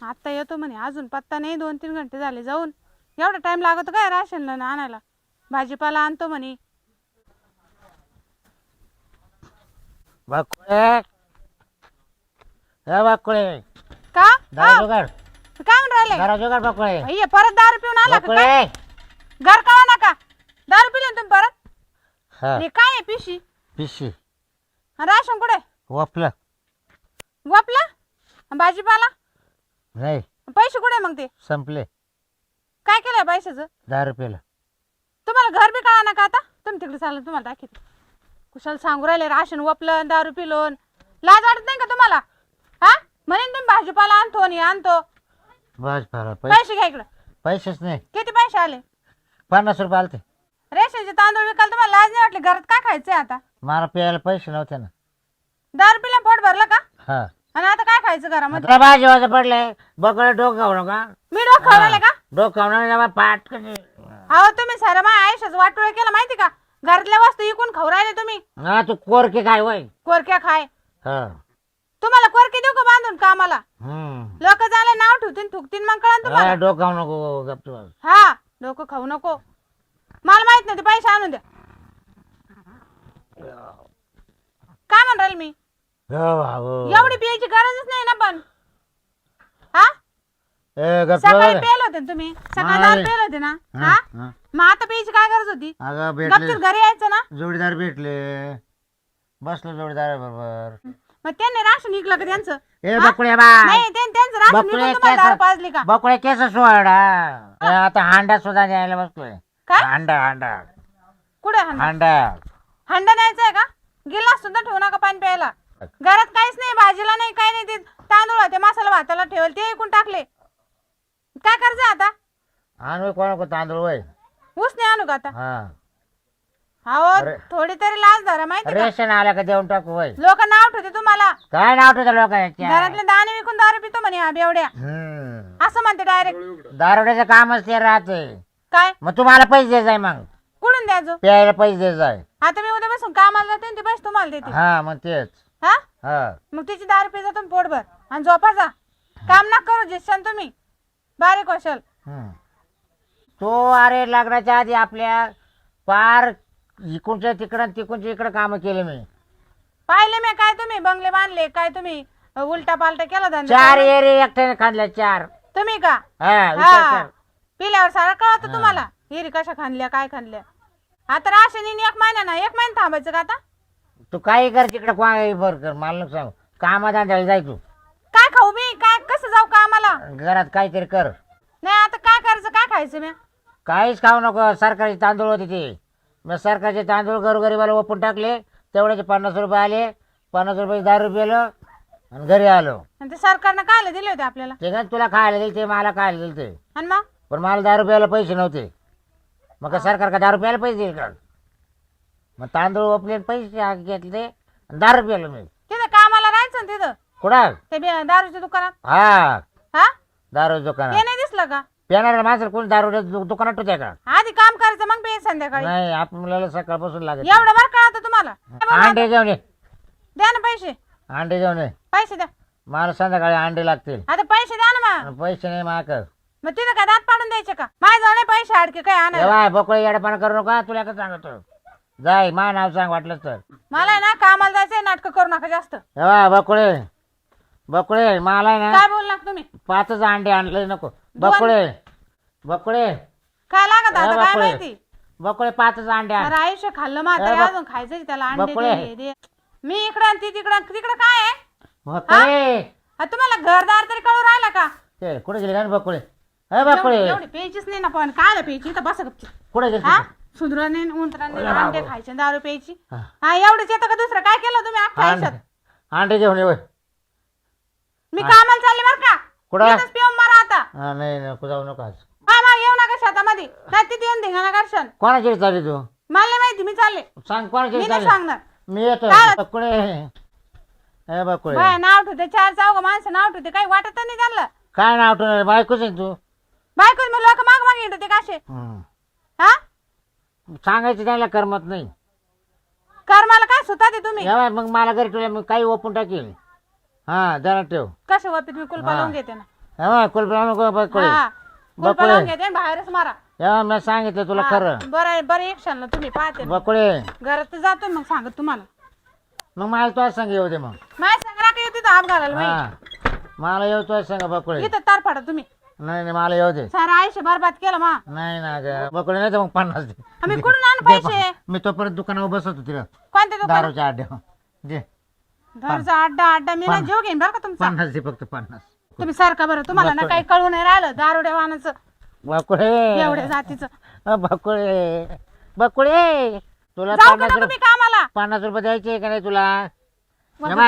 आता येतो म्हणे, अजून पत्ता नाही. 2-3 घंटे झाले जाऊन. एवढा टाइम लागतो काय राशनला आणायला? भाजीपाला आणतो म्हणे. बाकुळे हे बाकुळे का दारू जुगाड काय म्हणून राहिले? दारू जुगाड बाकुळे अय्ये, परत दारू पिऊन आला का बाकुळे काय? घर कळा नका, दारू पिले तुम्ही परत? हा हे काय आहे पिशी? पिशी राशन कुठे? वापलं वापला? भाजीपाला? नाही पैसे कुठे मग? ते संपले. काय केलंय पैशाचं? 10 रुपयाला. तुम्हाला घर बी कळा नका आता? तुम्ही तिकडे चाललं, तुम्हाला दाखवते. कुशाल सांगू राहिले राशन वापलं दारू पिलोन. लाज वाटत नाही का तुम्हाला? हा म्हणेन तुम्ही भाजीपाला आणतो आणि आणतो. बस बरं पैसे घ्या इकडं. पैसेच नाही. किती पैसे आले? 50 रुपये आलते. रेशनचे तांदूळ विकाल तुम्हाला लाज नाही वाटली? घरात काय खायचंय आता? मला प्यायला पैसे नव्हते ना. दारू पिल्या पोट भरलं का? हा आणि आता काय खायचं घरामध्ये? तुला भाजी वाजा पडले बकळे डोकं खाऊ नका. मी डोकं खाऊ राहिले का? डोकं खाऊ नका पाठ कधी. अहो तुम्ही सारं माझ्या आयुष्याचं वाटोळं केलं माहिती का? घरातल्या वस्तू इकून खाऊ राहिले तुम्ही. हा तू कोरके काय वय. कोरक्या खाय. हा तुम्हाला कोरके देऊ का बांधून कामाला? हम्म लोक झाले नाव ठेवतील थुकतील मग कळण तुम्हाला. डोकं खाऊ नको गप्प. हा डोकं खाऊ नको. मला माहित नाही, ते पैसे आणून द्या. काय म्हण राहील मी? एवढी पियाची गरजच नाही ना. पण हा सकाळी पेल होते ना तुम्ही? सकाळी दारू पेल होते ना? हा मग आता पियाची काय गरज होती? गपचूप घरी यायचं ना. जोडीदार भेटले बसलो जोडीदार बरोबर. मग त्यांनी राशन इकलं का त्यांचं? ए बकुळे बाय नाही त्यांचं राशन विकून तुम्हाला दारू पाजली का? बकुळे केस सोडा. आता हांडा सुद्धा द्यायला बसलोय. काय हांडा हांडा कुठे हांडा? हांडा हंडा न्यायचाय का? गिलास सुद्धा ठेवू नका पाणी प्यायला. घरात काहीच नाही, भाजीला नाही, काही नाही. ते तांदूळ होते मसाला भाताला ठेवल ते ऐकून टाकले. काय करायचं आता? आणू कोण तांदूळ वय. ऊस नाही आणू का आता? हा हो थोडी तरी लाज धरा माहिती का? रेशन आला का देऊन टाकू वय. लोक नाव ठेवते तुम्हाला. काय नाव ठेवतं लोकांच्या. घरातले दाणे विकून दारू पितो म्हणे हा बेवड्या, असं म्हणते डायरेक्ट. दारुड्याचं कामच ते राहते. काय मग तुम्हाला पैसे द्यायचे मग कुठून द्यायचो? प्यायला पैसे द्यायचे. आता मी उद्या बसून कामाला जाते ते पैसे तुम्हाला देते. हा मग तेच. हा हा मग तिची दारू पिजा तुम्ही पोटभर आणि झोपा जा. काम ना करू जिशान तुम्ही बारीक होशाल. तो अरे लग्नाच्या आधी आपल्या पार इकडच्या तिकडं तिकडच्या इकडं काम केले मी. पाहिले मी काय तुम्ही बंगले बांधले काय तुम्ही उलटा पालटा केला धंदा? 4 एरी एकट्याने खाल्ल्या 4. तुम्ही का? हा विचार कर. पिल्यावर सारं कळतं तुम्हाला हिरी कशा खाल्ल्या काय खाल्ल्या. आता राशनीने 1 महिना ना 1 महिना थांबायचं का आता? तू काही कर तिकडे काय बर कर मला नको सांग. कामाधंद्याला जाय तू. काय खाऊ मी? काय कसं जाऊ का आम्हाला? घरात काहीतरी कर. नाही आता काय करायचं? काय खायचं मी? काहीच खाऊ नको. सरकारचे तांदूळ होते ते. मग सरकारचे तांदूळ गरीबाला ओपून टाकले. तेवढ्याचे 50 रुपये आले. 50 रुपये दारू पिलं आणि घरी आलो. आणि ते सरकारनं काय दिले होते आपल्याला? ते काय तुला खायला दिले ते मला खायला दिले ते. आणि मग पण मला दारू प्यायला पैसे नव्हते. मग का सरकार का दारू प्यायला पैसे देईल का? मग तांदूळ ओपले पैसे घेतले आणि दारू प्यायला मी. तिथं कामाला राहायचं ना तिथं कुठं? ते दारूच्या दुकानात. हा हा दारू ते दुकानात. नाही दिसलं का? पिणाऱ्या माणसाला कोणी दारू दुकानात होत्या का? आधी काम करायचं मग पे संध्याकाळी. नाही आपल्याला सकाळपासून लागत. एवढं बरं कळतं तुम्हाला? अंडे घेऊन ये. द्या ना पैसे. अंडे घेऊन ये. पैसे द्या. मला संध्याकाळी अंडे लागतील. आता पैसे द्या ना मग. पैसे नाही माग. मग तिथं काय दात पाडून द्यायचे का? माझ्या जवळ पैसे अडके काय आणायला? बाय बकळे येडपाना करू नका. तुला काय सांगतो जाय मा नाव सांग वाटलं तर. मला ना कामाला जायचंय नाटक करू नका जास्त. बकुळे बकुळे मला ना काय बोलणार तुम्ही? 5च अंडे आणले नको. बकुळे बकुळे काय लागत आता काय माहिती? बकुळे 5च अंडे आण. अरे आयुष्य खाल्लं म्हातारे अजून खायचं त्याला अंडे बकुळे. दे. मी इकडं आणि ती तिकडं. तिकडं काय आहे? बकुळे तुम्हाला घरदार तरी कळू राहिला का? ते कुठे गेले का बकुळे? बकुळे एवढी प्यायचीच नाही ना. पण काय प्यायची तर बस गपची. कुठे गेले? हा सुधराने उंतराने अंडे खायचे दारू प्यायची. हा एवढंच येतं का? दुसरं काय केलं तुम्ही अख्ख्या आयुष्यात? अंडे घेऊन ये. मी कामाला चालले बरं का? कुठं? इथंच पिऊन मारा आता. नाही नको जाऊ नको आज. मामा येऊ नका शेतामध्ये. नाही तिथे येऊन धिंगाणा करशाल. कोणाची चालली तू? मला नाही माहिती मी चालले. सांग कोणाची मी नाही चालली? सांगणार. मी येतो. काय? बकुळे बकुळे बाय नाव ठेवते 4 चौघ माणसं नाव ठेवते. काही वाटत नाही त्यांना. काय नाव ठेवणार? बायकोच आहे तू. बायको मग लोक माग माग येत होते काशे. हा सांगायचं त्याला करमत नाही. कर्माला काय सुता ते तुम्ही? मग मला घरी ठेवल्या मग काही ओपून टाकेल. हा जरा ठेव. कसे वापीत मी कुलपा लावून घेते ना. हा कुलप लावून नको बकुळे हा कुलपं बकुळे लावून घेते बाहेरच मारा. या मी सांगितलं तुला खरं. बरं आहे, बरं एक क्षण तुम्ही पाहते ना. बकुळे घरात तर जातोय मग सांगत तुम्हाला. मग मला तुला सांग येऊ दे मग. माझ्या संग्राक येते तर हात घालायला बाई. हा मला येऊ तुला सांग बकुळे. इथं तार फाडा तुम्ही. नाही नाही मला येऊ दे. सारा आयुष्य बरबाद केलं मा. नाही ना ग बकुळे नाही तर मग 50 दे. आम्ही कुठून आणू पैसे? मी तो परत दुकानावर बसवतो तिला कोणत्या दुकान? दारूच्या अड्ड्यावर दे घरचा अड्डा मी ना जीव घेईन बरं का तुमचा. 50 दे फक्त 50. तुम्ही सारखा बरं तुम्हाला ना काही कळू नाही राहिलं दारुड्या वाहनाचं बकुळे एवढ्या जातीचं. बकुळे बकुळे तुला जाऊ का 50 नको मी कामाला? 50 रुपये द्यायचे का नाही तुला?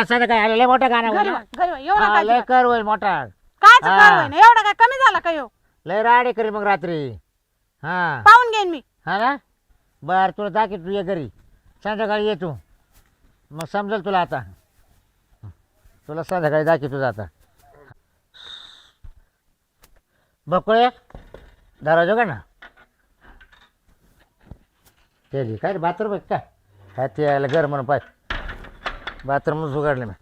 असं काय आलेलं मोठं गाणं घरी बोल. वा, घरी वा. एवढं हा, काय लय कर होईल मोठा. कायच हा. कर ना एवढं काय कमी झाला का यो? लय राडे करी मग रात्री. हा पाहून घेईन मी. हा ना बर तुला दाखव तू ये घरी संध्याकाळी ये तू मग समजेल तुला आता. तुला संध्याकाळी दाखव तुझं आता. बकुळे दरवाजा का ना ते काय बाथरूम आहे काय ते यायला घर म्हणून पाय बाथरूमच उघडले मी.